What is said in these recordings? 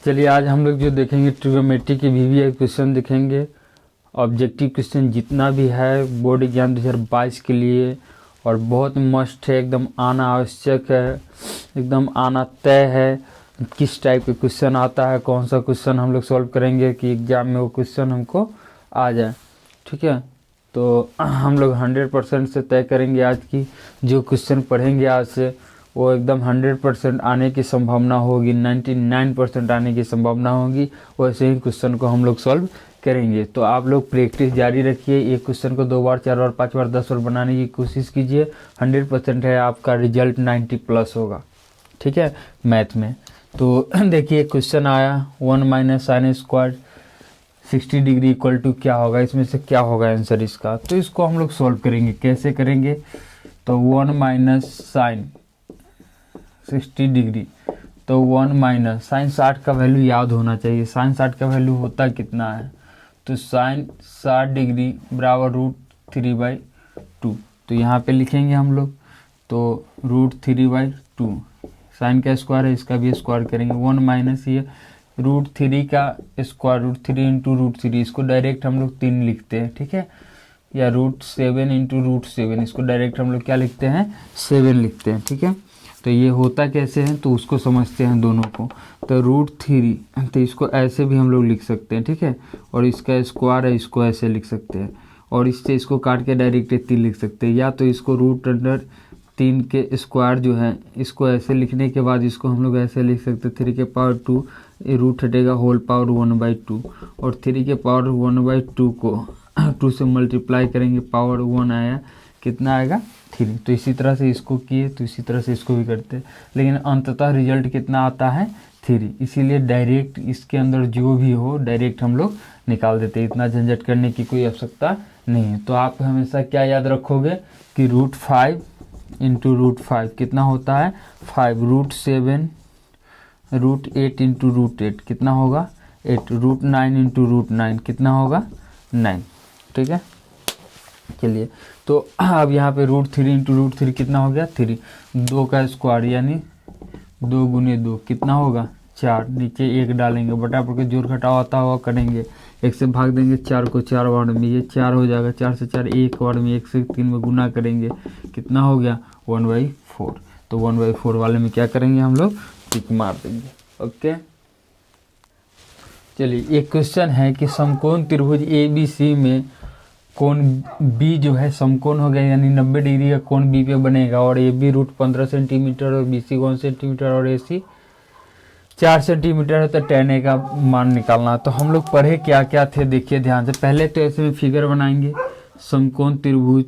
चलिए आज हम लोग जो देखेंगे ट्रिग्नोमेट्री के वीवीआई क्वेश्चन देखेंगे। ऑब्जेक्टिव क्वेश्चन जितना भी है बोर्ड एग्जाम 2022 के लिए और बहुत मस्ट है, एकदम आना आवश्यक है, एकदम आना तय है। किस टाइप के क्वेश्चन आता है, कौन सा क्वेश्चन हम लोग सॉल्व करेंगे कि एग्जाम में वो क्वेश्चन हमको आ जाए। ठीक है, तो हम लोग 100% से तय करेंगे आज की जो क्वेश्चन पढ़ेंगे आज से वो एकदम 100% आने की संभावना होगी, 99% आने की संभावना होगी। वैसे ही क्वेश्चन को हम लोग सॉल्व करेंगे। तो आप लोग प्रैक्टिस जारी रखिए, एक क्वेश्चन को 2 बार 4 बार 5 बार 10 बार बनाने की कोशिश कीजिए। 100% है आपका रिजल्ट 90+ होगा। ठीक है, मैथ में। तो देखिए क्वेश्चन आया 1 - sin² 60 डिग्री इक्वल टू क्या होगा, इसमें से क्या होगा आंसर इसका। तो इसको हम लोग सॉल्व करेंगे। कैसे करेंगे, तो 1 - sin 60 डिग्री, तो 1 - sin 60 का वैल्यू याद होना चाहिए। sin 60 का वैल्यू होता कितना है, तो sin 60 डिग्री बराबर √3/2। तो यहाँ पे लिखेंगे हम लोग, तो √3/2। साइन का स्क्वायर है, इसका भी स्क्वायर करेंगे। 1 - ये √3 का स्क्वायर, √3 इंटू √3, इसको डायरेक्ट हम लोग 3 लिखते हैं। ठीक है, या √7 इंटू √7, इसको डायरेक्ट हम लोग क्या लिखते हैं, 7 लिखते हैं। ठीक है, तो ये होता कैसे है तो उसको समझते हैं दोनों को। तो √3, तो इसको ऐसे भी हम लोग लिख सकते हैं। ठीक है, और इसका स्क्वायर है, इसको ऐसे लिख सकते हैं, और इससे इसको काट के डायरेक्ट 3 लिख सकते हैं। या तो इसको √3 के स्क्वायर जो है इसको ऐसे लिखने के बाद इसको हम लोग ऐसे लिख सकते हैं 3 के पावर 2, रूट हटेगा, होल पावर 1/2, और 3 के पावर 1/2 को 2 से मल्टीप्लाई करेंगे, पावर 1 आया, कितना आएगा 3। तो इसी तरह से इसको किए तो इसी तरह से इसको भी करते हैं, लेकिन अंततः रिजल्ट कितना आता है 3। इसीलिए डायरेक्ट इसके अंदर जो भी हो डायरेक्ट हम लोग निकाल देते हैं, इतना झंझट करने की कोई आवश्यकता नहीं है। तो आप हमेशा क्या याद रखोगे कि √5 इंटू √5 कितना होता है 5, √7 √8 इंटू √8 कितना होगा 8, √9 इंटू √9 कितना होगा 9। ठीक है, चलिए तो अब यहाँ पे √3 इंटू √3 कितना हो गया 3, 2 का स्क्वायर यानी 2 गुने 2 कितना होगा 4, नीचे 1 डालेंगे, बटा पर के जोड़ घटाव आता हुआ करेंगे, 1 से भाग देंगे 4 को 4 बार में, ये 4 हो जाएगा, 4 से 4 1 बार में, 1 से 3 में गुना करेंगे, कितना हो गया 1/4। तो 1/4 वाले में क्या करेंगे हम लोग, टिक मार देंगे। ओके, चलिए एक क्वेश्चन है कि समकोण त्रिभुज ABC में कोण B जो है समकोण हो गया, यानी 90 डिग्री का कोण B पे बनेगा, और AB √15 सेंटीमीटर और BC 1 सेंटीमीटर और AC 4 सेंटीमीटर है। तो tan A का मान निकालना। तो हम लोग पढ़े क्या क्या थे, देखिए ध्यान से। पहले तो ऐसे में फिगर बनाएंगे समकोण त्रिभुज,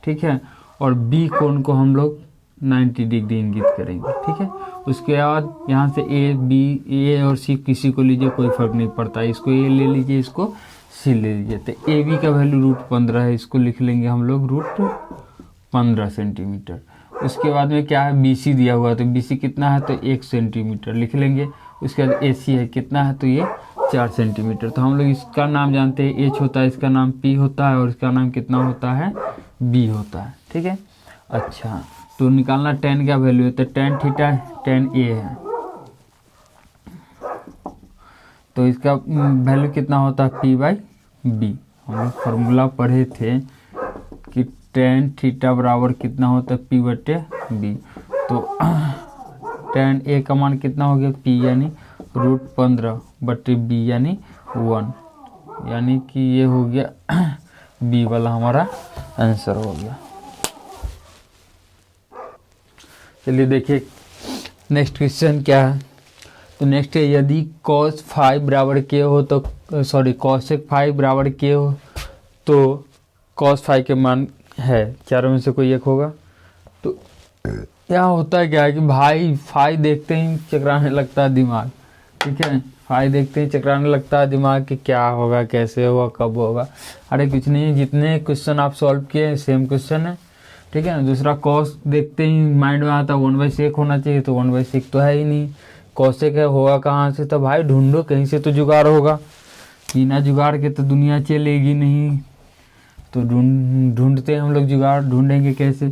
ठीक है, और B कोण को हम लोग 90 डिग्री इंगित करेंगे। ठीक है, उसके बाद यहाँ से A और C किसी को लीजिए, कोई फर्क नहीं पड़ता, इसको A ले लीजिए, इसको C ले लीजिए। तो AB का वैल्यू √15 है, इसको लिख लेंगे हम लोग √15 सेंटीमीटर। उसके बाद में क्या है, BC दिया हुआ है, तो BC कितना है तो 1 सेंटीमीटर लिख लेंगे। उसके बाद AC है कितना है तो ये 4 सेंटीमीटर। तो हम लोग इसका नाम जानते हैं H होता है, इसका नाम P होता है, और इसका नाम कितना होता है B होता है। ठीक है, अच्छा तो निकालना tan का वैल्यू है, तो tan थीटा tan A है, तो इसका वैल्यू कितना होता है P/B। हम लोग फॉर्मूला पढ़े थे कि tan थीटा बराबर कितना होता है P/B। तो tan A का मान कितना हो गया P यानी √15/B यानी 1, यानी कि ये हो गया B वाला हमारा आंसर हो गया। चलिए देखिए नेक्स्ट क्वेश्चन क्या है। तो नेक्स्ट है, यदि cos phi बराबर k हो तो cosec phi बराबर k हो तो cos phi के मान है, चारों में से कोई एक होगा। तो यहाँ होता है क्या है कि भाई फाई देखते ही चकराने लगता है दिमाग। ठीक है, फाई देखते ही चकराने लगता है दिमाग कि क्या होगा, कैसे होगा, कब होगा। अरे कुछ नहीं, जितने क्वेश्चन आप सॉल्व किए सेम क्वेश्चन है। ठीक है ना। दूसरा कॉस देखते ही माइंड में आता 1/sec होना चाहिए, तो 1/sec तो है ही नहीं, कॉसेक है होगा कहाँ से। तो भाई ढूंढो, कहीं से तो जुगाड़ होगा, बिना जुगाड़ के तो दुनिया चलेगी नहीं। तो ढूंढते हम लोग जुगाड़, ढूंढेंगे कैसे।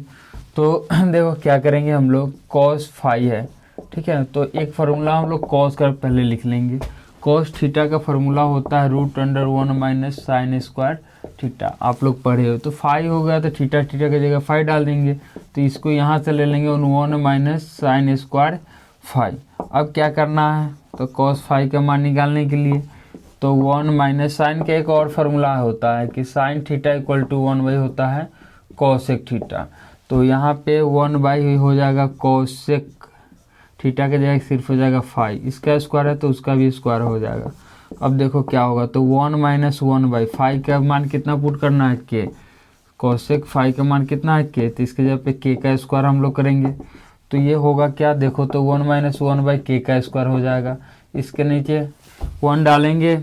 तो देखो क्या करेंगे हम लोग, cos phi है ठीक है। तो एक फार्मूला हम लोग कॉस का पहले लिख लेंगे। कॉस थीटा का फार्मूला होता है √1 माइनस साइन स्क्वायर थीटा। आप लोग पढ़े हो। तो फाई हो गया तो थीटा थीटा की जगह फाई डाल देंगे। तो इसको यहाँ से ले लेंगे 1 माइनस साइन स्क्वायर फाई। अब क्या करना है, तो कॉस फाई का मान निकालने के लिए तो 1 माइनस साइन का एक और फार्मूला होता है कि साइन थीटा इक्वल टू 1 होता है कॉसेक थीटा। तो यहाँ पे 1 हो जाएगा कॉसेक थीटा के जगह सिर्फ हो जाएगा फाई, इसका स्क्वायर है तो उसका भी स्क्वायर हो जाएगा। अब देखो क्या होगा, तो 1 माइनस 1/5 का मान कितना पुट करना है के, कॉसेक फाई का मान कितना है के, तो इसके जगह पे के का स्क्वायर हम लोग करेंगे। तो ये होगा क्या, देखो तो 1 माइनस 1/के का स्क्वायर हो जाएगा। इसके नीचे 1 डालेंगे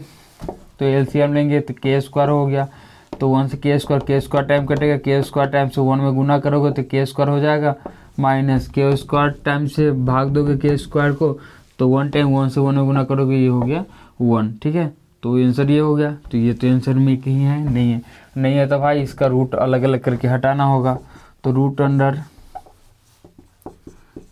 तो एलसीएम लेंगे तो के स्क्वायर हो गया। तो 1 से के स्क्वायर टाइम कटेगा, के स्क्वायर टाइम से 1 में गुना करोगे तो के स्क्वायर हो जाएगा, माइनस के स्क्वायर टाइम से भाग दोगे के स्क्वायर को तो 1 टाइम 1 से 1 में गुना करोगे, ये हो गया 1। ठीक है, तो आंसर ये हो गया। तो ये तो आंसर में कहीं है नहीं है तो भाई इसका रूट अलग अलग करके हटाना होगा। तो √अंडर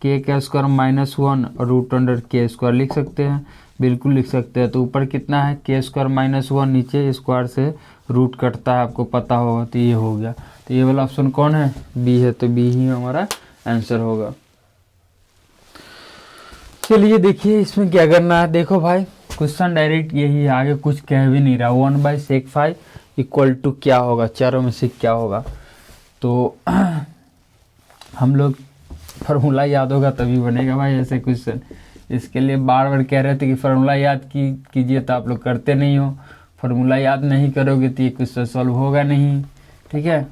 के का स्क्वायर -1 और √अंडर के स्क्वायर लिख सकते हैं, बिल्कुल लिख सकते हैं। तो ऊपर कितना है के स्क्वायर -1, नीचे स्क्वायर से रूट कटता है, आपको पता होगा। तो ये हो गया। तो ये वाला ऑप्शन कौन है, बी है। तो बी ही हमारा आंसर होगा। चलिए देखिए इसमें क्या करना है। देखो भाई क्वेश्चन डायरेक्ट यही है, आगे कुछ कह भी नहीं रहा। 1/sec⁵ इक्वल टू क्या होगा, चारों में से क्या होगा। तो हम लोग फार्मूला याद होगा तभी बनेगा भाई ऐसे क्वेश्चन। इसके लिए बार बार कह रहे थे कि फार्मूला याद कीजिए, तो आप लोग करते नहीं हो। फार्मूला याद नहीं करोगे तो ये क्वेश्चन सॉल्व होगा नहीं। ठीक है,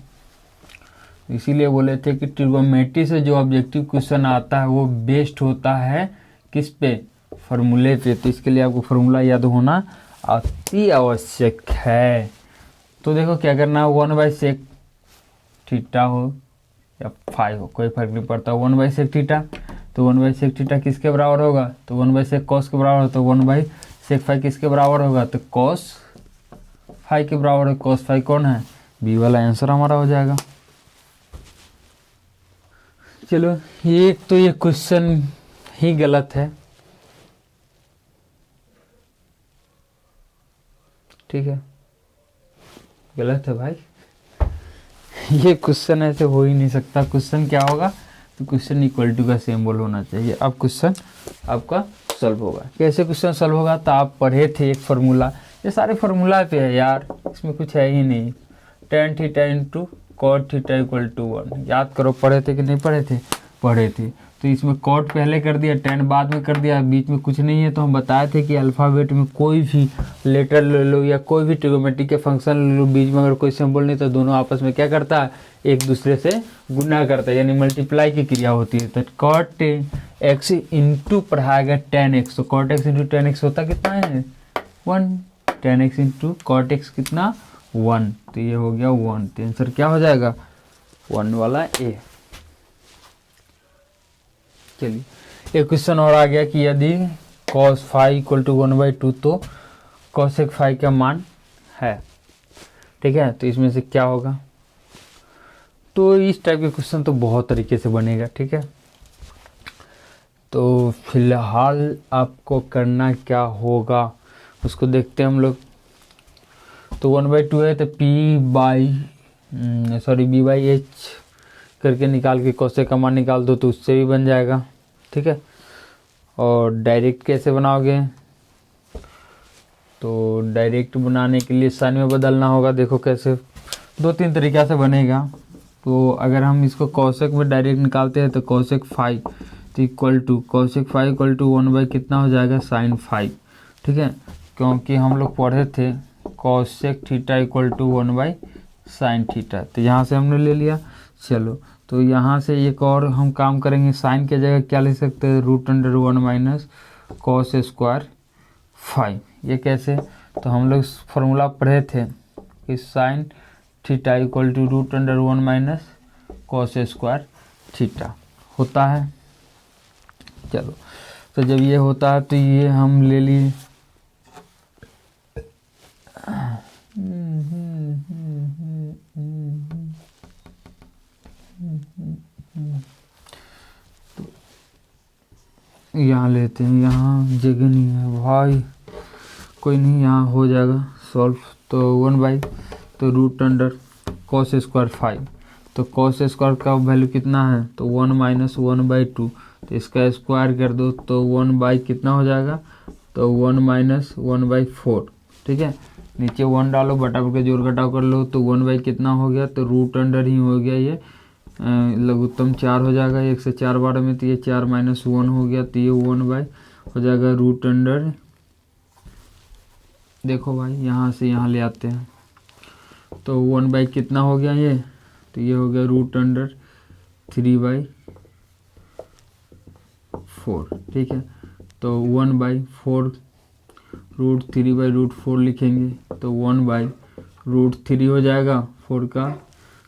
इसीलिए बोले थे कि ट्रिग्नोमेट्री से जो ऑब्जेक्टिव क्वेश्चन आता है वो बेस्ड होता है किस पे, फार्मूले पे। तो इसके लिए आपको फार्मूला याद होना अति आवश्यक है। तो देखो क्या करना है, 1/sec⁵ हो या फाई हो कोई फर्क नहीं पड़ता। 1/sec⁵, तो 1/sec⁵ किसके बराबर होगा, तो 1/sec⁵cos के बराबर हो। तो 1/sec⁵ किसके बराबर होगा, तो cos फाई के बराबर है। cos फाई कौन है, बी वाला आंसर हमारा हो जाएगा। चलो ये तो ये क्वेश्चन ही गलत है। ठीक है, गलत है भाई, ये क्वेश्चन ऐसे हो ही नहीं सकता। क्वेश्चन क्या होगा, तो क्वेश्चन इक्वल टू का सिंबल होना चाहिए। अब क्वेश्चन आपका सॉल्व होगा। कैसे क्वेश्चन सॉल्व होगा, तो आप पढ़े थे एक फार्मूला, ये सारे फार्मूला पे है यार, इसमें कुछ है ही नहीं। tan theta into cot theta equal to 1, याद करो, पढ़े थे कि नहीं पढ़े थे, पढ़े थे। तो इसमें cot पहले कर दिया, tan बाद में कर दिया, बीच में कुछ नहीं है। तो हम बताए थे कि अल्फ़ाबेट में कोई भी लेटर ले लो या कोई भी ट्रिग्नोमेट्री के फंक्शन ले लो, बीच में अगर कोई सिंबल नहीं तो दोनों आपस में क्या करता है, एक दूसरे से गुना करता है, यानी मल्टीप्लाई की क्रिया होती है। तो cot x इंटू पढ़ाया गया tan x, तो cot x into tan x होता कितना है 1, tan x into cot x कितना 1, तो ये हो गया 1। तो आंसर क्या हो जाएगा 1 वाला ए। चलिए एक क्वेश्चन और आ गया कि यदि cos फाई इक्वल टू 1/2 तो cosec फाई का मान है। ठीक है, तो इसमें से क्या होगा। तो इस टाइप के क्वेश्चन तो बहुत तरीके से बनेगा। ठीक है, तो फिलहाल आपको करना क्या होगा उसको देखते हैं हम लोग। तो 1/2 है तो b/h करके निकाल के cosec का मान निकाल दो तो उससे भी बन जाएगा। ठीक है, और डायरेक्ट कैसे बनाओगे, तो डायरेक्ट बनाने के लिए साइन में बदलना होगा। देखो कैसे, 2-3 तरीक़ा से बनेगा। तो अगर हम इसको cosec में डायरेक्ट निकालते हैं तो cosec फाई तो equal to cosec phi equal to 1 कितना हो जाएगा sin फाई। ठीक है, क्योंकि हम लोग पढ़े थे cosec theta equal to 1/sin theta, तो यहाँ से हमने ले लिया। चलो तो यहाँ से एक और हम काम करेंगे, साइन के जगह क्या ले सकते हैं, √1 माइनस cos स्क्वायर फाई। ये कैसे, तो हम लोग फार्मूला पढ़े थे कि sine theta equal to √1 minus cos square theta होता है। चलो तो जब ये होता है तो ये हम ले लिए, यहाँ लेते हैं, यहाँ जगह नहीं है भाई, कोई नहीं, यहाँ हो जाएगा सॉल्व। तो 1 तो रूट अंडर कॉस स्क्वायर 5, तो कॉस स्क्वायर का वैल्यू कितना है, तो 1 - 1/2, तो इसका स्क्वायर कर दो तो 1 कितना हो जाएगा, तो 1 - 1/4। ठीक है, नीचे 1 डालो, बटा के जोड़ घटाव कर लो, तो 1 कितना हो गया, तो रूट अंडर ही हो गया, ये लघुत्तम 4 हो जाएगा, 1 से 4 बार में, तो ये 4 - 1 हो गया, तो ये 1 हो जाएगा रूट अंडर। देखो भाई यहाँ से यहाँ ले आते हैं, तो 1 कितना हो गया ये, तो ये हो गया रूट अंडर 3/4। ठीक है, तो 1/4 रूट 3/√4 लिखेंगे, तो 1/√3 हो जाएगा, 4 का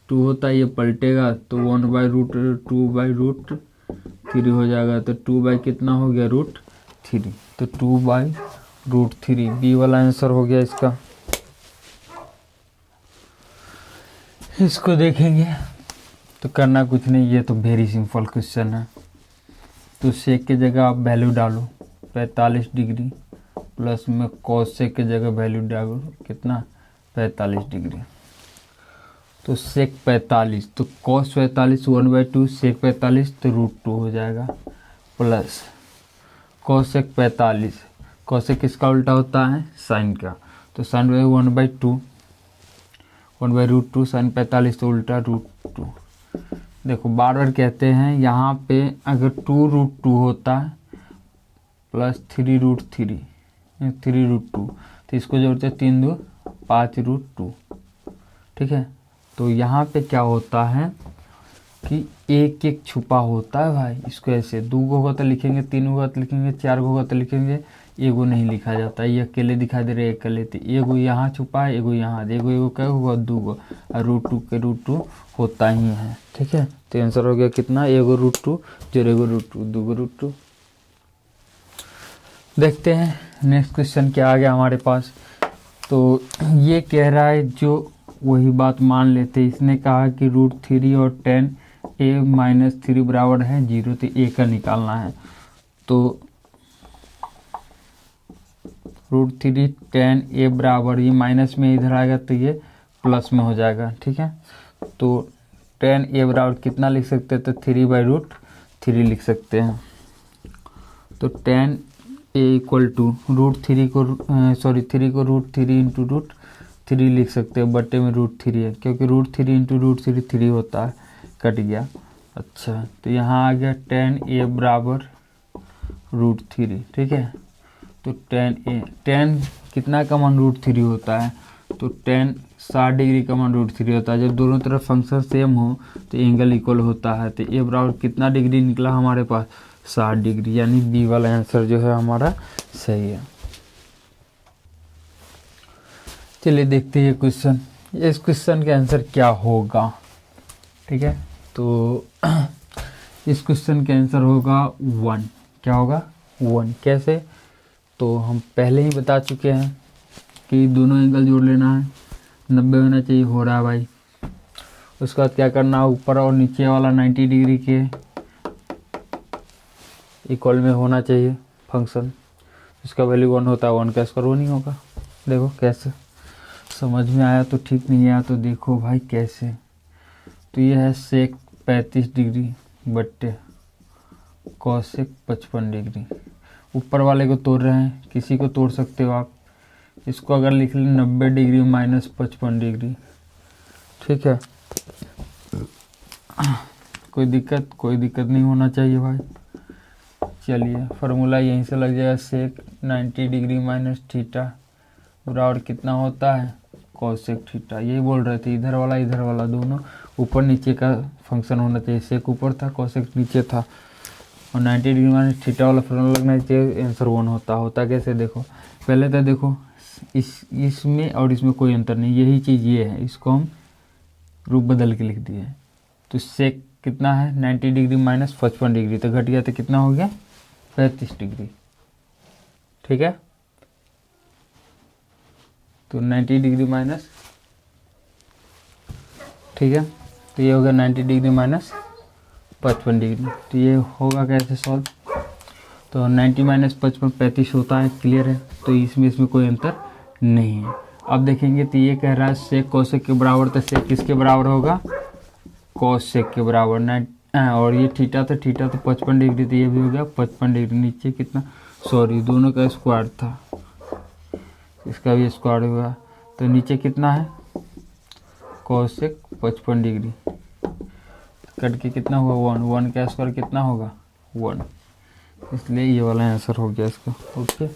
2 होता है, ये पलटेगा, तो 1/√2/√3 हो जाएगा, तो 2 कितना हो गया, √3, तो 2/√3 बी वाला आंसर हो गया इसका। इसको देखेंगे तो करना कुछ नहीं, ये तो वेरी सिंपल क्वेश्चन है। तो सेक की जगह आप वैल्यू डालो 45 डिग्री, प्लस में कॉस सेक की जगह वैल्यू डालो कितना, 45 डिग्री। तो सेक 45, तो कॉस 45 1/2, सेक 45 तो √2 हो जाएगा, plus cosec 45, cosec किसका उल्टा होता है, साइन का, तो साइन 1/2, 1/√2, साइन 45 तो उल्टा √2। देखो बार बार कहते हैं यहाँ पे अगर 2√2 होता है प्लस 3√3, 3√2, तो इसको जोड़ते हैं 3 2 5√2। ठीक है, तो यहाँ पे क्या होता है कि एक एक छुपा होता है भाई, इसको ऐसे 2 होगा तो लिखेंगे, 3 होगा तो लिखेंगे, 4 होगा तो लिखेंगे, एगो नहीं लिखा जाता, ये अकेले दिखाई दे रहे हैं अकेले, तो एगो यहाँ छुपा है, एगो यहाँ, एगो क्या होगा, 2 और √2 के √2 होता ही है। ठीक है, तो आंसर हो गया कितना, एगो √2 जो एगो √2, 2 √2। देखते हैं नेक्स्ट क्वेश्चन क्या आ गया हमारे पास। तो ये कह रहा है, जो वही बात मान लेते, इसने कहा कि √3 और tan a - 3 बराबर है 0, तो a का निकालना है। तो √3 tan a बराबर, ये माइनस में इधर आएगा तो ये प्लस में हो जाएगा। ठीक है, तो tan a बराबर कितना लिख सकते हैं, तो 3/√3 लिख सकते हैं। तो tan a = √3 को 3 को √3 × √3 लिख सकते हैं, बटे में √3 है, क्योंकि √3 × √3 3 होता है, कट गया। अच्छा, तो यहाँ आ गया tan a बराबर √3। ठीक है, तो tan कितना का मान √3 होता है, तो tan 60 डिग्री का मान √3 होता है। जब दोनों तरफ फंक्शन सेम हो तो एंगल इक्वल होता है, तो a बराबर कितना डिग्री निकला हमारे पास, 60 डिग्री, यानी बी वाला आंसर जो है हमारा सही है। चलिए देखते हैं क्वेश्चन, इस क्वेश्चन का आंसर क्या होगा। ठीक है, तो इस क्वेश्चन का आंसर होगा 1। क्या होगा, 1। कैसे, तो हम पहले ही बता चुके हैं कि दोनों एंगल जोड़ लेना है, 90 होना चाहिए, हो रहा है भाई। उसके बाद क्या करना है, ऊपर और नीचे वाला 90 डिग्री के इक्वल में होना चाहिए फंक्शन, इसका वैल्यू 1 होता है, 1 का स्क्वायर 1 ही होगा। देखो कैसे, समझ में आया तो ठीक, नहीं आया तो देखो भाई कैसे। तो ये है सेक 35 डिग्री बट्टे कॉस सेक 55 डिग्री। ऊपर वाले को तोड़ रहे हैं, किसी को तोड़ सकते हो आप, इसको अगर लिख लें 90 डिग्री - 55 डिग्री। ठीक है, कोई दिक्कत नहीं होना चाहिए भाई। चलिए फार्मूला यहीं से लग जाएगा, सेक 90 डिग्री - थीटा बराबर कितना होता है, कॉस सेक थीटा। यही बोल रहे थे, इधर वाला दोनों ऊपर नीचे का फंक्शन होना चाहिए, सेक ऊपर था, कॉस सेक नीचे था, और 90 डिग्री - थीटा वाला फार्मूला लगना चाहिए, आंसर 1 होता कैसे। देखो पहले तो देखो इसमें और इसमें कोई अंतर नहीं, यही चीज़ ये है, इसको हम रूप बदल के लिख दिए। तो सेक कितना है, 90 डिग्री - 55 डिग्री, तो घट गया तो कितना हो गया, 35 डिग्री। ठीक है, तो 90 डिग्री माइनस, ठीक है, तो ये होगा 90 डिग्री - 55 डिग्री। तो ये होगा कैसे सॉल्व, तो 90 माइनस 55 35 होता है, क्लियर है। तो इसमें कोई अंतर नहीं है। अब देखेंगे तो ये कह रहा है सेक कोसेक के बराबर, तो सेक किसके बराबर होगा, कोसेक के बराबर। और ये थीटा तो 55 डिग्री, तो ये भी हो गया 55 डिग्री। नीचे कितना, सॉरी दोनों का स्क्वायर था, इसका भी स्क्वायर हुआ, तो नीचे कितना है कोसेक 55 डिग्री कट के कितना हुआ 1 का स्क्वायर कितना होगा 1, इसलिए ये वाला आंसर हो गया इसका। ओके।